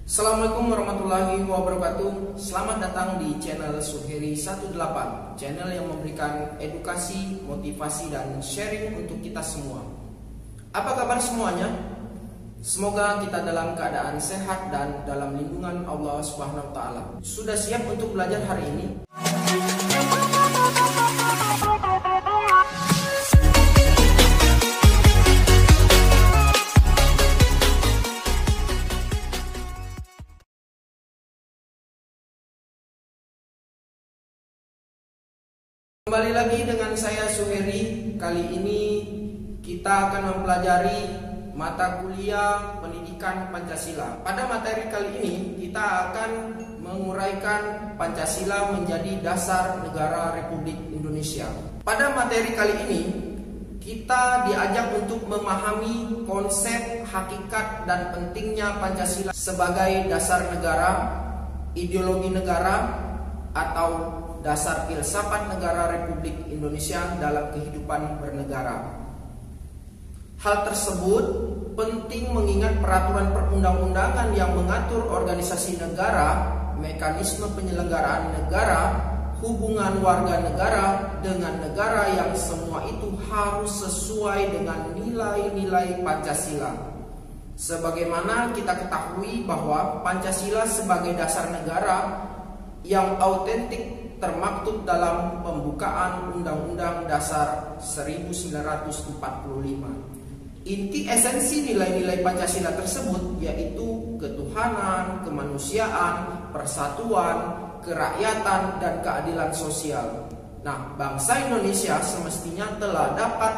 Assalamualaikum warahmatullahi wabarakatuh. Selamat datang di channel Suheri 18, channel yang memberikan edukasi, motivasi, dan sharing untuk kita semua. Apa kabar semuanya? Semoga kita dalam keadaan sehat dan dalam lindungan Allah Subhanahu wa Ta'ala. Sudah siap untuk belajar hari ini? Kembali lagi dengan saya Suheri. Kali ini kita akan mempelajari mata kuliah pendidikan Pancasila. Pada materi kali ini kita akan menguraikan Pancasila menjadi dasar negara Republik Indonesia. Pada materi kali ini kita diajak untuk memahami konsep, hakikat, dan pentingnya Pancasila sebagai dasar negara, ideologi negara, atau dasar filsafat negara Republik Indonesia dalam kehidupan bernegara. Hal tersebut penting mengingat peraturan perundang-undangan yang mengatur organisasi negara, mekanisme penyelenggaraan negara, hubungan warga negara dengan negara, yang semua itu harus sesuai dengan nilai-nilai Pancasila. Sebagaimana kita ketahui bahwa Pancasila sebagai dasar negara yang autentik termaktub dalam pembukaan Undang-Undang Dasar 1945. Inti esensi nilai-nilai Pancasila tersebut yaitu ketuhanan, kemanusiaan, persatuan, kerakyatan, dan keadilan sosial. Nah, bangsa Indonesia semestinya telah dapat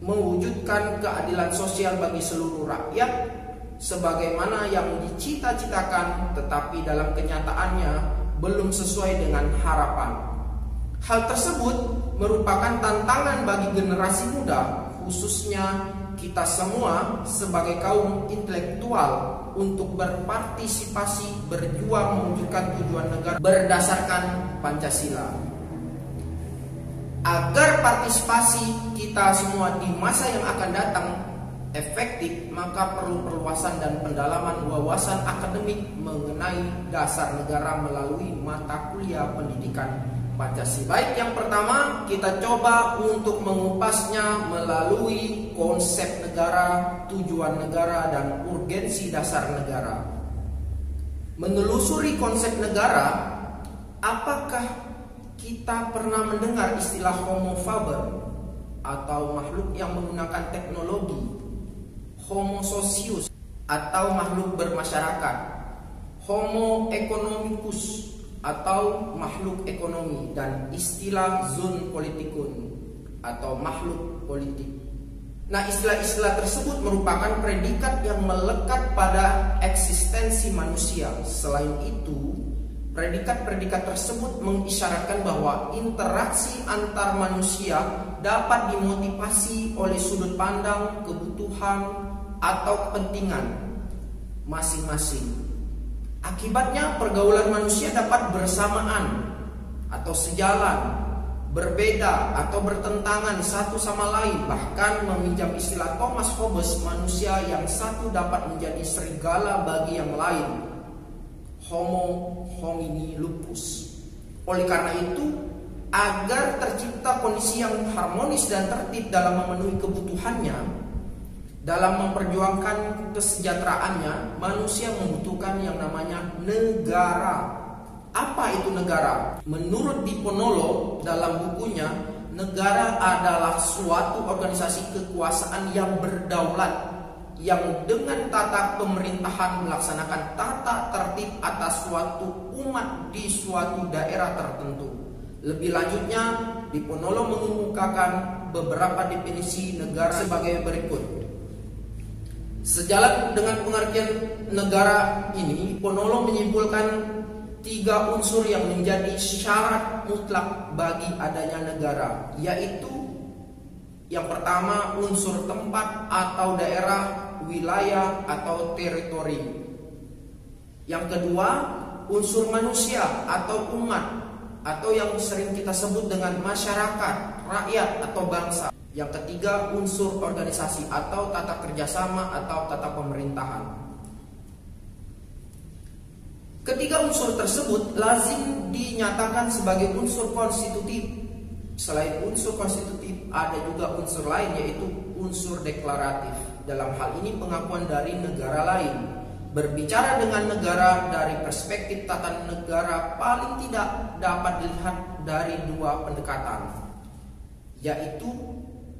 mewujudkan keadilan sosial bagi seluruh rakyat sebagaimana yang dicita-citakan, tetapi dalam kenyataannya belum sesuai dengan harapan. Hal tersebut merupakan tantangan bagi generasi muda, khususnya kita semua sebagai kaum intelektual, untuk berpartisipasi berjuang mewujudkan tujuan negara berdasarkan Pancasila. Agar partisipasi kita semua di masa yang akan datang efektif, maka perlu perluasan dan pendalaman wawasan akademik mengenai dasar negara melalui mata kuliah pendidikan Pancasila. Baik, yang pertama kita coba untuk mengupasnya melalui konsep negara, tujuan negara, dan urgensi dasar negara. Menelusuri konsep negara, apakah kita pernah mendengar istilah homo faber atau makhluk yang menggunakan teknologi, homo socius atau makhluk bermasyarakat, homo economicus atau makhluk ekonomi, dan istilah zoon politikun atau makhluk politik? Nah, istilah-istilah tersebut merupakan predikat yang melekat pada eksistensi manusia. Selain itu, predikat-predikat tersebut mengisyaratkan bahwa interaksi antar manusia dapat dimotivasi oleh sudut pandang, kebutuhan, atau kepentingan masing-masing. Akibatnya pergaulan manusia dapat bersamaan atau sejalan, berbeda atau bertentangan satu sama lain. Bahkan meminjam istilah Thomas Hobbes, manusia yang satu dapat menjadi serigala bagi yang lain, homo homini lupus. Oleh karena itu, agar tercipta kondisi yang harmonis dan tertib dalam memenuhi kebutuhannya, dalam memperjuangkan kesejahteraannya, manusia membutuhkan yang namanya negara. Apa itu negara? Menurut Diponolo dalam bukunya, negara adalah suatu organisasi kekuasaan yang berdaulat, yang dengan tata pemerintahan melaksanakan tata tertib atas suatu umat di suatu daerah tertentu. Lebih lanjutnya, Diponolo mengemukakan beberapa definisi negara sebagai berikut. Sejalan dengan pengertian negara ini, Diponolo menyimpulkan 3 unsur yang menjadi syarat mutlak bagi adanya negara, yaitu yang pertama unsur tempat atau daerah, wilayah atau teritori. Yang kedua unsur manusia atau umat, atau yang sering kita sebut dengan masyarakat, rakyat atau bangsa. Yang ketiga, unsur organisasi atau tata kerjasama atau tata pemerintahan. Ketiga unsur tersebut lazim dinyatakan sebagai unsur konstitutif. Selain unsur konstitutif, ada juga unsur lain, yaitu unsur deklaratif. Dalam hal ini pengakuan dari negara lain. Berbicara dengan negara dari perspektif tata negara paling tidak dapat dilihat dari dua pendekatan, yaitu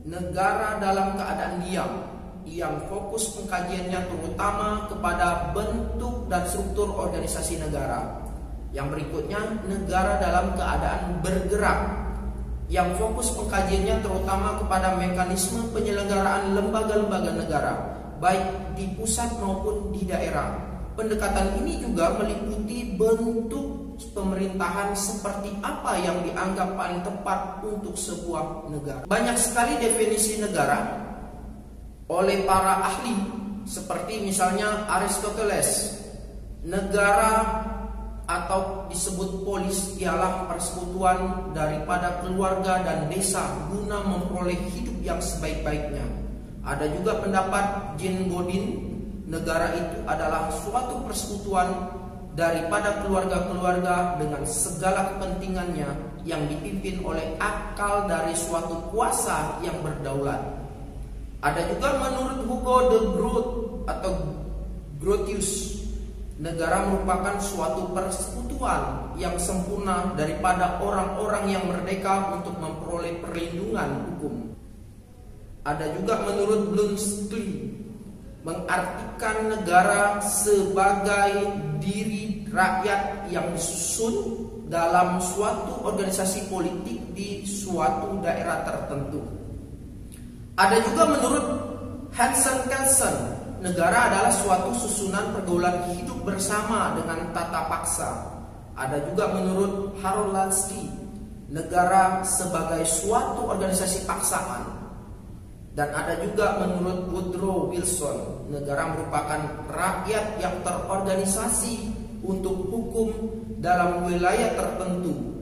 negara dalam keadaan diam, yang fokus pengkajiannya terutama kepada bentuk dan struktur organisasi negara. Yang berikutnya, negara dalam keadaan bergerak, yang fokus pengkajiannya terutama kepada mekanisme penyelenggaraan lembaga-lembaga negara, baik di pusat maupun di daerah. Pendekatan ini juga meliputi bentuk pemerintahan seperti apa yang dianggap paling tepat untuk sebuah negara. Banyak sekali definisi negara oleh para ahli, seperti misalnya Aristoteles. Negara atau disebut polis ialah persekutuan daripada keluarga dan desa guna memperoleh hidup yang sebaik-baiknya. Ada juga pendapat Jean Bodin, negara itu adalah suatu persekutuan daripada keluarga-keluarga dengan segala kepentingannya yang dipimpin oleh akal dari suatu kuasa yang berdaulat. Ada juga menurut Hugo de Groot atau Grotius, negara merupakan suatu persekutuan yang sempurna daripada orang-orang yang merdeka untuk memperoleh perlindungan hukum. Ada juga menurut Bloomsbury, mengartikan negara sebagai diri rakyat yang disusun dalam suatu organisasi politik di suatu daerah tertentu. Ada juga menurut Hansen Kelsen, negara adalah suatu susunan pergaulan hidup bersama dengan tata paksa. Ada juga menurut Harold Lansky, negara sebagai suatu organisasi paksaan. Dan ada juga menurut Woodrow Wilson, negara merupakan rakyat yang terorganisasi untuk hukum dalam wilayah tertentu.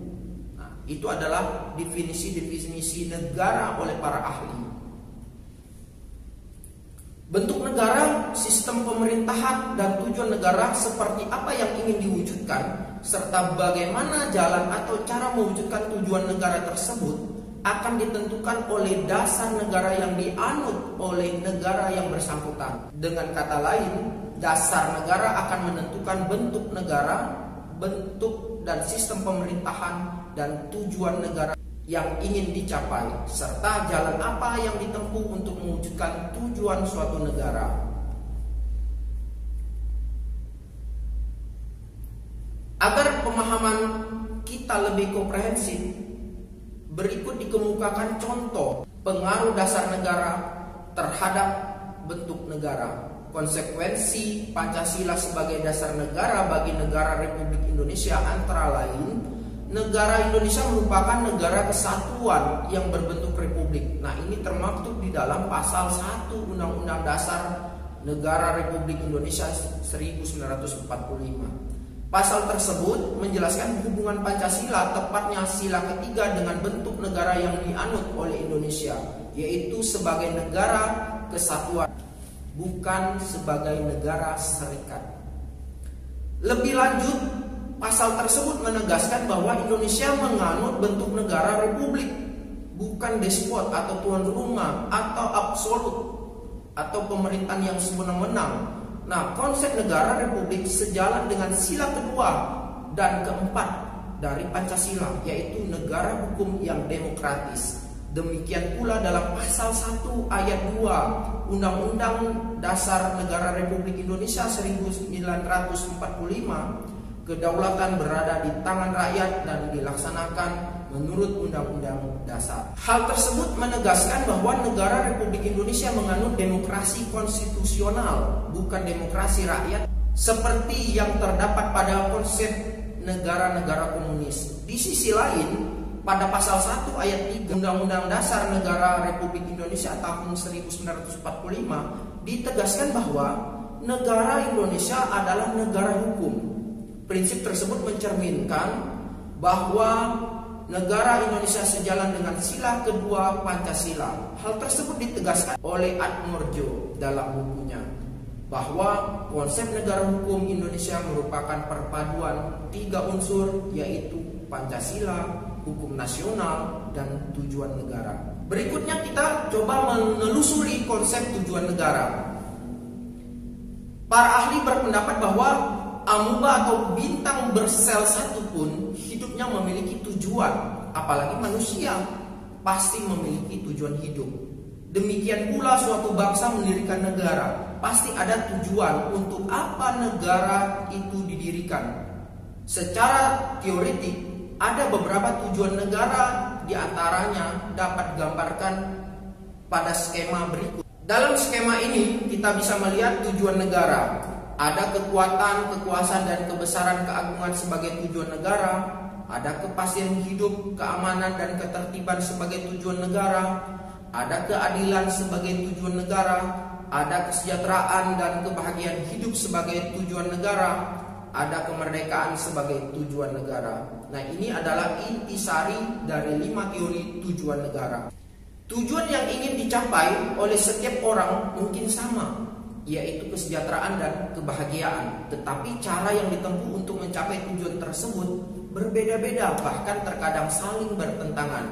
Nah, itu adalah definisi-definisi negara oleh para ahli. Bentuk negara, sistem pemerintahan, dan tujuan negara seperti apa yang ingin diwujudkan, serta bagaimana jalan atau cara mewujudkan tujuan negara tersebut akan ditentukan oleh dasar negara yang dianut oleh negara yang bersangkutan. Dengan kata lain, dasar negara akan menentukan bentuk negara, bentuk dan sistem pemerintahan, dan tujuan negara yang ingin dicapai, serta jalan apa yang ditempuh untuk mewujudkan tujuan suatu negara. Agar pemahaman kita lebih komprehensif, berikut dikemukakan contoh pengaruh dasar negara terhadap bentuk negara. Konsekuensi Pancasila sebagai dasar negara bagi negara Republik Indonesia antara lain, negara Indonesia merupakan negara kesatuan yang berbentuk republik. Nah, ini termaktub di dalam pasal 1 Undang-Undang Dasar Negara Republik Indonesia 1945. Pasal tersebut menjelaskan hubungan Pancasila, tepatnya sila ketiga, dengan bentuk negara yang dianut oleh Indonesia, yaitu sebagai negara kesatuan, bukan sebagai negara serikat. Lebih lanjut, pasal tersebut menegaskan bahwa Indonesia menganut bentuk negara republik, bukan despot atau tuan rumah atau absolut atau pemerintahan yang sewenang-wenang. Nah, konsep negara republik sejalan dengan sila kedua dan keempat dari Pancasila, yaitu negara hukum yang demokratis. Demikian pula dalam pasal 1 ayat 2 Undang-Undang Dasar Negara Republik Indonesia 1945, kedaulatan berada di tangan rakyat dan dilaksanakan menurut Undang-Undang Dasar. Hal tersebut menegaskan bahwa negara Republik Indonesia menganut demokrasi konstitusional, bukan demokrasi rakyat, seperti yang terdapat pada konsep negara-negara komunis. Di sisi lain, pada pasal 1 ayat 3 Undang-Undang Dasar Negara Republik Indonesia tahun 1945 ditegaskan bahwa negara Indonesia adalah negara hukum. Prinsip tersebut mencerminkan bahwa negara Indonesia sejalan dengan sila kedua Pancasila. Hal tersebut ditegaskan oleh Atmorjo dalam bukunya. bahwa konsep negara hukum Indonesia merupakan perpaduan 3 unsur, yaitu Pancasila, hukum nasional, dan tujuan negara. Berikutnya kita coba menelusuri konsep tujuan negara. Para ahli berpendapat bahwa amuba atau bintang bersel satu pun hidupnya memiliki tujuan, apalagi manusia pasti memiliki tujuan hidup. Demikian pula suatu bangsa mendirikan negara, pasti ada tujuan untuk apa negara itu didirikan. Secara teoretik, ada beberapa tujuan negara, diantaranya dapat digambarkan pada skema berikut. Dalam skema ini kita bisa melihat tujuan negara. Ada kekuatan, kekuasaan, dan kebesaran keagungan sebagai tujuan negara. Ada kepastian hidup, keamanan, dan ketertiban sebagai tujuan negara. Ada keadilan sebagai tujuan negara. Ada kesejahteraan dan kebahagiaan hidup sebagai tujuan negara. Ada kemerdekaan sebagai tujuan negara. Nah, ini adalah intisari dari 5 teori tujuan negara. Tujuan yang ingin dicapai oleh setiap orang mungkin sama, yaitu kesejahteraan dan kebahagiaan. Tetapi cara yang ditempuh untuk mencapai tujuan tersebut berbeda-beda, bahkan terkadang saling bertentangan.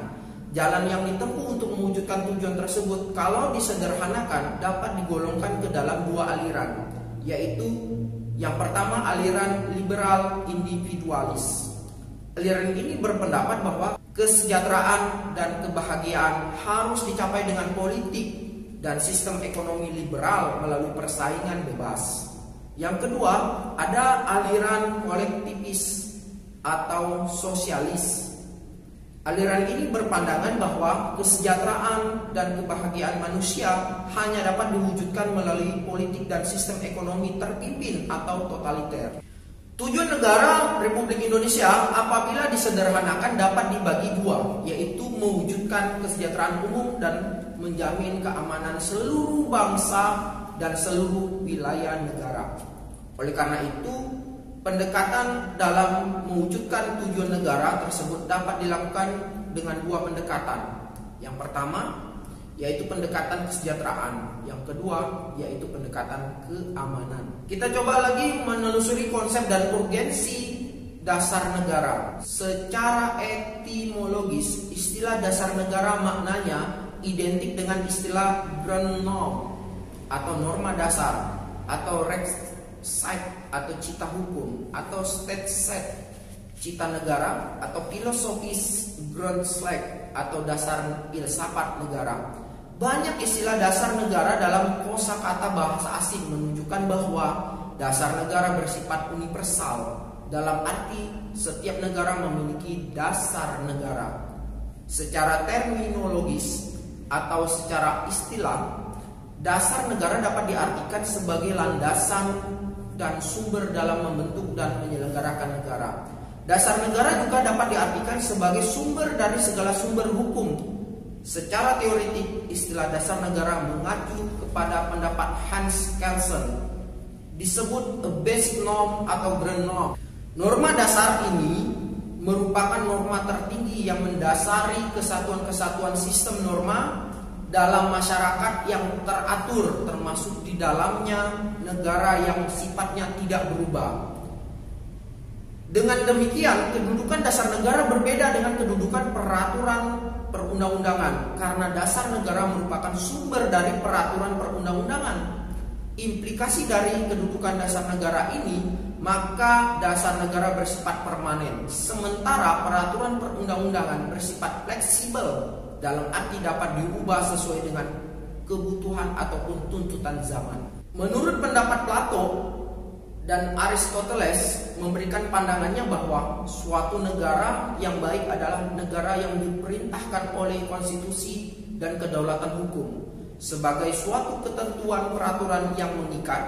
Jalan yang ditempuh untuk mewujudkan tujuan tersebut kalau disederhanakan dapat digolongkan ke dalam 2 aliran, yaitu yang pertama aliran liberal individualis. Aliran ini berpendapat bahwa kesejahteraan dan kebahagiaan harus dicapai dengan politik dan sistem ekonomi liberal melalui persaingan bebas. Yang kedua, ada aliran kolektivis atau sosialis. Aliran ini berpandangan bahwa kesejahteraan dan kebahagiaan manusia hanya dapat diwujudkan melalui politik dan sistem ekonomi terpimpin atau totaliter. Tujuan negara Republik Indonesia apabila disederhanakan dapat dibagi 2, yaitu mewujudkan kesejahteraan umum dan menjamin keamanan seluruh bangsa dan seluruh wilayah negara. Oleh karena itu, pendekatan dalam mewujudkan tujuan negara tersebut dapat dilakukan dengan 2 pendekatan. Yang pertama yaitu pendekatan kesejahteraan, yang kedua yaitu pendekatan keamanan. Kita coba lagi menelusuri konsep dan urgensi dasar negara. Secara etimologis, istilah dasar negara maknanya identik dengan istilah ground norm atau norma dasar, atau Rechtsstaat atau cita hukum, atau Staatsrecht cita negara, atau filosofis Grundrecht atau dasar filsafat negara. Banyak istilah dasar negara dalam kosakata bahasa asing menunjukkan bahwa dasar negara bersifat universal, dalam arti setiap negara memiliki dasar negara. Secara terminologis atau secara istilah, dasar negara dapat diartikan sebagai landasan dan sumber dalam membentuk dan menyelenggarakan negara. Dasar negara juga dapat diartikan sebagai sumber dari segala sumber hukum. Secara teoretik, istilah dasar negara mengacu kepada pendapat Hans Kelsen, disebut a basic norm atau grand norm. Norma dasar ini merupakan norma tertinggi yang mendasari kesatuan-kesatuan sistem norma dalam masyarakat yang teratur, termasuk di dalamnya negara yang sifatnya tidak berubah. Dengan demikian, kedudukan dasar negara berbeda dengan kedudukan peraturan perundang-undangan, karena dasar negara merupakan sumber dari peraturan perundang-undangan. Implikasi dari kedudukan dasar negara ini, maka dasar negara bersifat permanen, sementara peraturan perundang-undangan bersifat fleksibel, dalam arti dapat diubah sesuai dengan kebutuhan ataupun tuntutan zaman. Menurut pendapat Plato dan Aristoteles memberikan pandangannya bahwa suatu negara yang baik adalah negara yang diperintahkan oleh konstitusi dan kedaulatan hukum. Sebagai suatu ketentuan peraturan yang mengikat,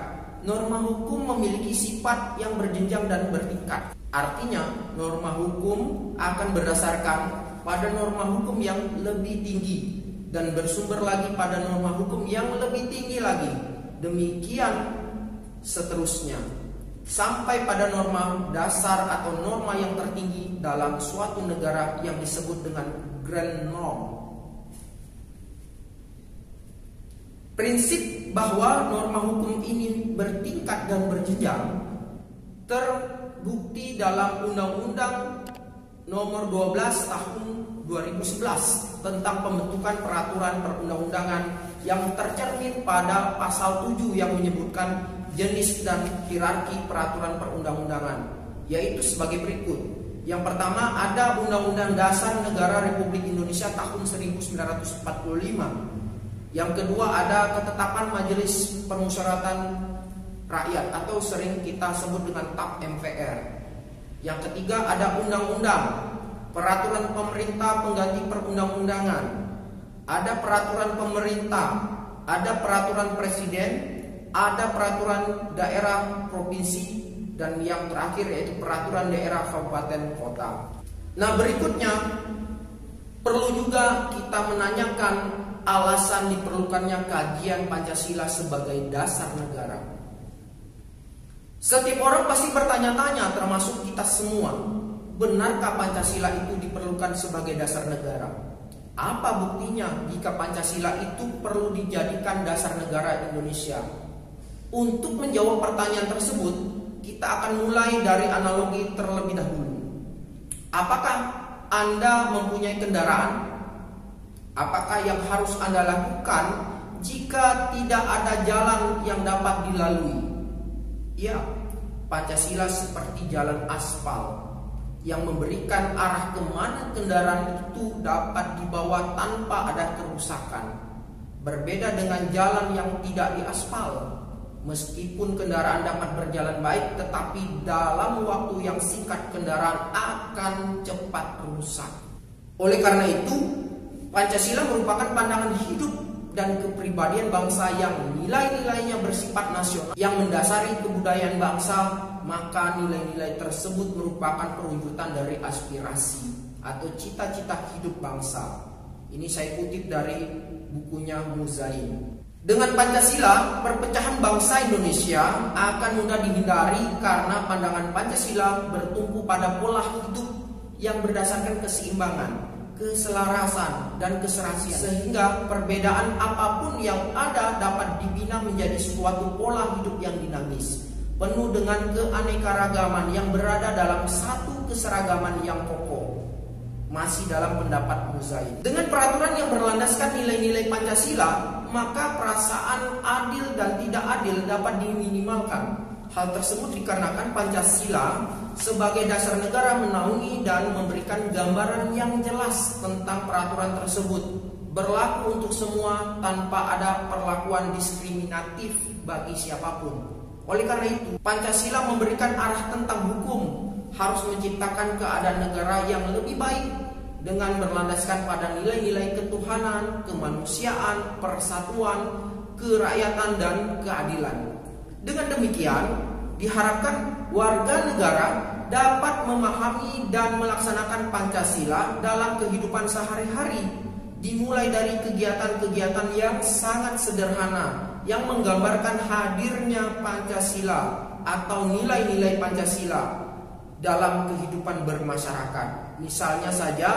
norma hukum memiliki sifat yang berjenjang dan bertingkat. Artinya, norma hukum akan berdasarkan pada norma hukum yang lebih tinggi dan bersumber lagi pada norma hukum yang lebih tinggi lagi. Demikian seterusnya, sampai pada norma dasar atau norma yang tertinggi dalam suatu negara yang disebut dengan grand norm. Prinsip bahwa norma hukum ini bertingkat dan berjenjang terbukti dalam Undang-Undang Nomor 12 Tahun 2011 tentang pembentukan peraturan perundang-undangan yang tercermin pada pasal 7 yang menyebutkan jenis dan hierarki peraturan perundang-undangan, yaitu sebagai berikut. Yang pertama ada Undang-Undang Dasar Negara Republik Indonesia tahun 1945. Yang kedua ada Ketetapan Majelis Permusyawaratan Rakyat atau sering kita sebut dengan TAP MPR. Yang ketiga ada Undang-Undang Peraturan Pemerintah Pengganti Perundang-undangan. Ada peraturan pemerintah, ada peraturan presiden, ada peraturan daerah provinsi, dan yang terakhir yaitu peraturan daerah kabupaten kota. Nah, berikutnya perlu juga kita menanyakan alasan diperlukannya kajian Pancasila sebagai dasar negara. Setiap orang pasti bertanya-tanya, termasuk kita semua, benarkah Pancasila itu diperlukan sebagai dasar negara? Apa buktinya jika Pancasila itu perlu dijadikan dasar negara Indonesia? Untuk menjawab pertanyaan tersebut, kita akan mulai dari analogi terlebih dahulu. Apakah Anda mempunyai kendaraan? Apakah yang harus Anda lakukan jika tidak ada jalan yang dapat dilalui? Ya, Pancasila seperti jalan aspal yang memberikan arah kemana kendaraan itu dapat dibawa tanpa ada kerusakan. Berbeda dengan jalan yang tidak diaspal. Meskipun kendaraan dapat berjalan baik, tetapi dalam waktu yang singkat kendaraan akan cepat rusak. Oleh karena itu, Pancasila merupakan pandangan hidup dan kepribadian bangsa yang nilai-nilainya bersifat nasional, yang mendasari kebudayaan bangsa. Maka nilai-nilai tersebut merupakan perwujudan dari aspirasi atau cita-cita hidup bangsa. Ini saya kutip dari bukunya Muzaim. Dengan Pancasila, perpecahan bangsa Indonesia akan mudah dihindari karena pandangan Pancasila bertumpu pada pola hidup yang berdasarkan keseimbangan, keselarasan, dan keserasian. Sehingga perbedaan apapun yang ada dapat dibina menjadi suatu pola hidup yang dinamis, penuh dengan keanekaragaman yang berada dalam satu keseragaman yang kokoh. Masih dalam pendapat Muzaim. Dengan peraturan yang berlandaskan nilai-nilai Pancasila, maka perasaan adil dan tidak adil dapat diminimalkan. Hal tersebut dikarenakan Pancasila sebagai dasar negara menaungi dan memberikan gambaran yang jelas tentang peraturan tersebut, berlaku untuk semua tanpa ada perlakuan diskriminatif bagi siapapun. Oleh karena itu, Pancasila memberikan arah tentang hukum, harus menciptakan keadaan negara yang lebih baik dengan berlandaskan pada nilai-nilai ketuhanan, kemanusiaan, persatuan, kerakyatan, dan keadilan. Dengan demikian, diharapkan warga negara dapat memahami dan melaksanakan Pancasila dalam kehidupan sehari-hari, dimulai dari kegiatan-kegiatan yang sangat sederhana yang menggambarkan hadirnya Pancasila atau nilai-nilai Pancasila dalam kehidupan bermasyarakat. Misalnya saja,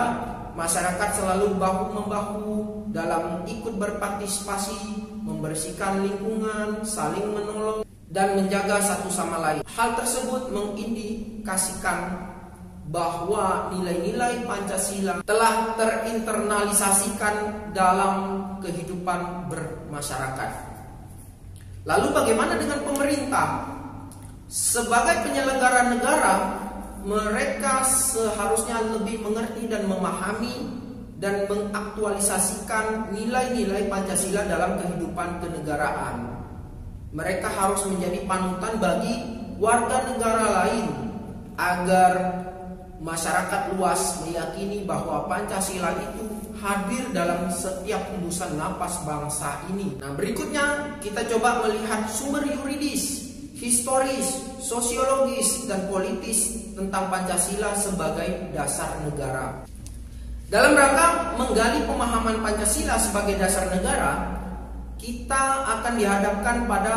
masyarakat selalu bahu-membahu dalam ikut berpartisipasi, membersihkan lingkungan, saling menolong, dan menjaga satu sama lain. Hal tersebut mengindikasikan bahwa nilai-nilai Pancasila telah terinternalisasikan dalam kehidupan bermasyarakat. Lalu bagaimana dengan pemerintah? Sebagai penyelenggara negara, mereka seharusnya lebih mengerti dan memahami dan mengaktualisasikan nilai-nilai Pancasila dalam kehidupan kenegaraan. Mereka harus menjadi panutan bagi warga negara lain agar masyarakat luas meyakini bahwa Pancasila itu hadir dalam setiap hembusan napas bangsa ini. Nah, berikutnya kita coba melihat sumber yuridis, historis, sosiologis, dan politis tentang Pancasila sebagai dasar negara. Dalam rangka menggali pemahaman Pancasila sebagai dasar negara, kita akan dihadapkan pada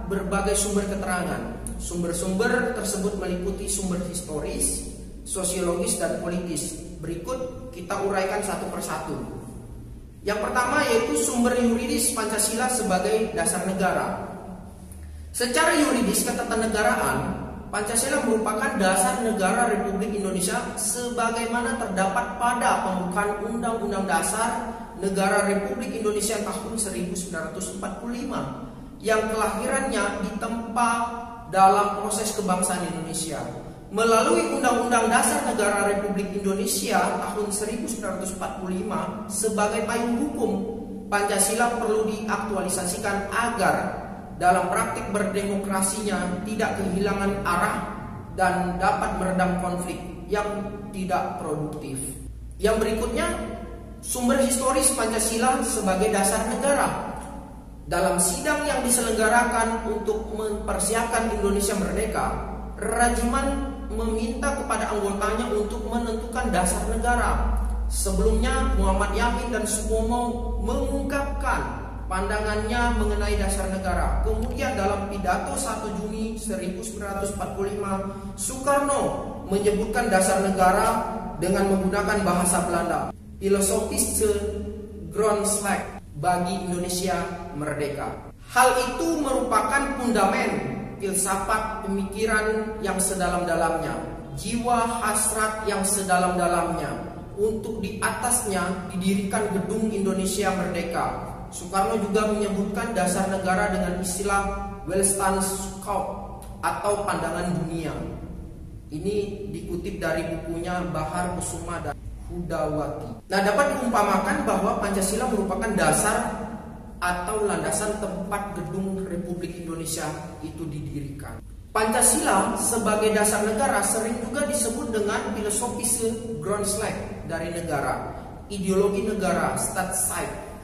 berbagai sumber keterangan. Sumber-sumber tersebut meliputi sumber historis, sosiologis, dan politis. Berikut kita uraikan satu persatu. Yang pertama yaitu sumber yuridis Pancasila sebagai dasar negara. Secara yuridis ketatanegaraan, Pancasila merupakan dasar negara Republik Indonesia sebagaimana terdapat pada pembukaan Undang-Undang Dasar Negara Republik Indonesia tahun 1945 yang kelahirannya ditempa dalam proses kebangsaan Indonesia. Melalui Undang-Undang Dasar Negara Republik Indonesia tahun 1945 sebagai payung hukum, Pancasila perlu diaktualisasikan agar dalam praktik berdemokrasinya tidak kehilangan arah dan dapat meredam konflik yang tidak produktif. Yang berikutnya, sumber historis Pancasila sebagai dasar negara. Dalam sidang yang diselenggarakan untuk mempersiapkan Indonesia merdeka, Rajiman meminta kepada anggotanya untuk menentukan dasar negara. Sebelumnya Muhammad Yamin dan Supomo mengungkapkan pandangannya mengenai dasar negara. Kemudian dalam pidato 1 Juni 1945, Soekarno menyebutkan dasar negara dengan menggunakan bahasa Belanda, filosofische grondslag bagi Indonesia merdeka. Hal itu merupakan fundamen filsafat pemikiran yang sedalam-dalamnya, jiwa hasrat yang sedalam-dalamnya. Untuk di atasnya didirikan gedung Indonesia Merdeka. Soekarno juga menyebutkan dasar negara dengan istilah Welstandschaft atau pandangan dunia. Ini dikutip dari bukunya Bahar Kusuma dan Hudawati. Nah, dapat diumpamakan bahwa Pancasila merupakan dasar atau landasan tempat gedung Republik Indonesia itu didirikan. Pancasila sebagai dasar negara sering juga disebut dengan filosofische grondslag dari negara, ideologi negara, Staatsrecht.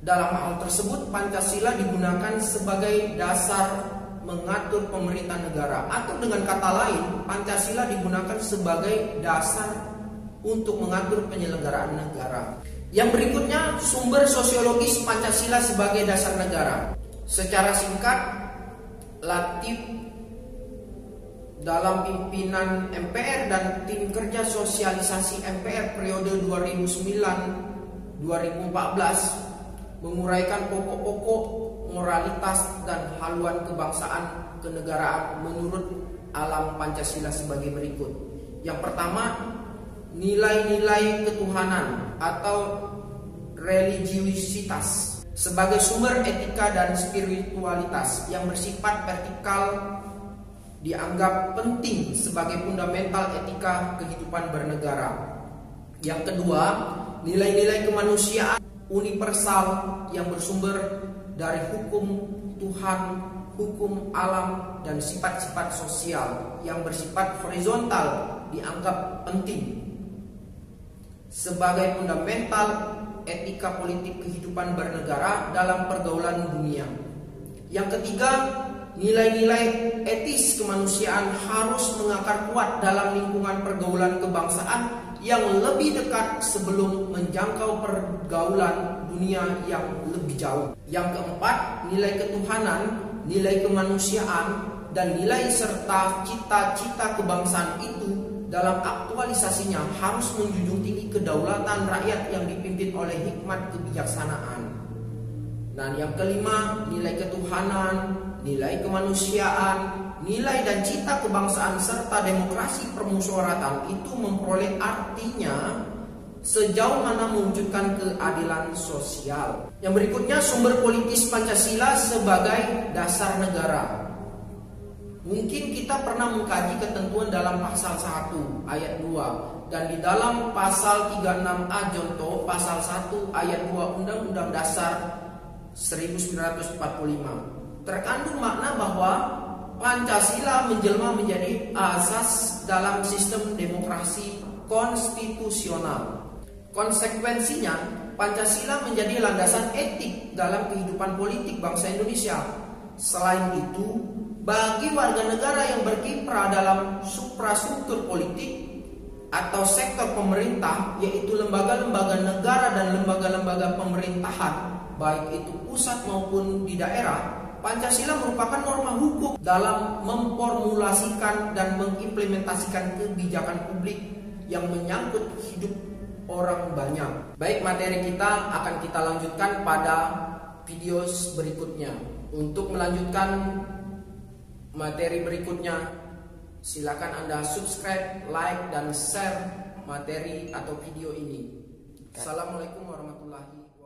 Dalam hal tersebut, Pancasila digunakan sebagai dasar mengatur pemerintah negara, atau dengan kata lain, Pancasila digunakan sebagai dasar untuk mengatur penyelenggaraan negara. Yang berikutnya, sumber sosiologis Pancasila sebagai dasar negara. Secara singkat, Latif dalam pimpinan MPR dan tim kerja sosialisasi MPR periode 2009-2014 menguraikan pokok-pokok moralitas dan haluan kebangsaan kenegaraan menurut alam Pancasila sebagai berikut. Yang pertama, nilai-nilai ketuhanan atau religiusitas sebagai sumber etika dan spiritualitas yang bersifat vertikal dianggap penting sebagai fundamental etika kehidupan bernegara. Yang kedua, nilai-nilai kemanusiaan universal yang bersumber dari hukum Tuhan, hukum alam, dan sifat-sifat sosial yang bersifat horizontal dianggap penting sebagai fundamental etika politik kehidupan bernegara dalam pergaulan dunia. Yang ketiga, nilai-nilai etis kemanusiaan harus mengakar kuat dalam lingkungan pergaulan kebangsaan yang lebih dekat sebelum menjangkau pergaulan dunia yang lebih jauh. Yang keempat, nilai ketuhanan, nilai kemanusiaan, dan nilai serta cita-cita kebangsaan itu dalam aktualisasinya harus menjunjung tinggi kedaulatan rakyat yang dipimpin oleh hikmat kebijaksanaan. Dan yang kelima, nilai ketuhanan, nilai kemanusiaan, nilai dan cita kebangsaan serta demokrasi permusyawaratan itu memperoleh artinya sejauh mana mewujudkan keadilan sosial. Yang berikutnya, sumber politis Pancasila sebagai dasar negara. Mungkin kita pernah mengkaji ketentuan dalam pasal 1 ayat 2 dan di dalam pasal 36A contoh pasal 1 ayat 2 Undang-Undang Dasar 1945 terkandung makna bahwa Pancasila menjelma menjadi asas dalam sistem demokrasi konstitusional. Konsekuensinya, Pancasila menjadi landasan etik dalam kehidupan politik bangsa Indonesia. Selain itu, bagi warga negara yang berkiprah dalam suprastruktur politik atau sektor pemerintah, yaitu lembaga-lembaga negara dan lembaga-lembaga pemerintahan, baik itu pusat maupun di daerah, Pancasila merupakan norma hukum dalam memformulasikan dan mengimplementasikan kebijakan publik yang menyangkut hidup orang banyak. Baik, materi kita akan kita lanjutkan pada video berikutnya. Untuk melanjutkan materi berikutnya, silakan Anda subscribe, like, dan share materi atau video ini. Assalamualaikum warahmatullahi wabarakatuh.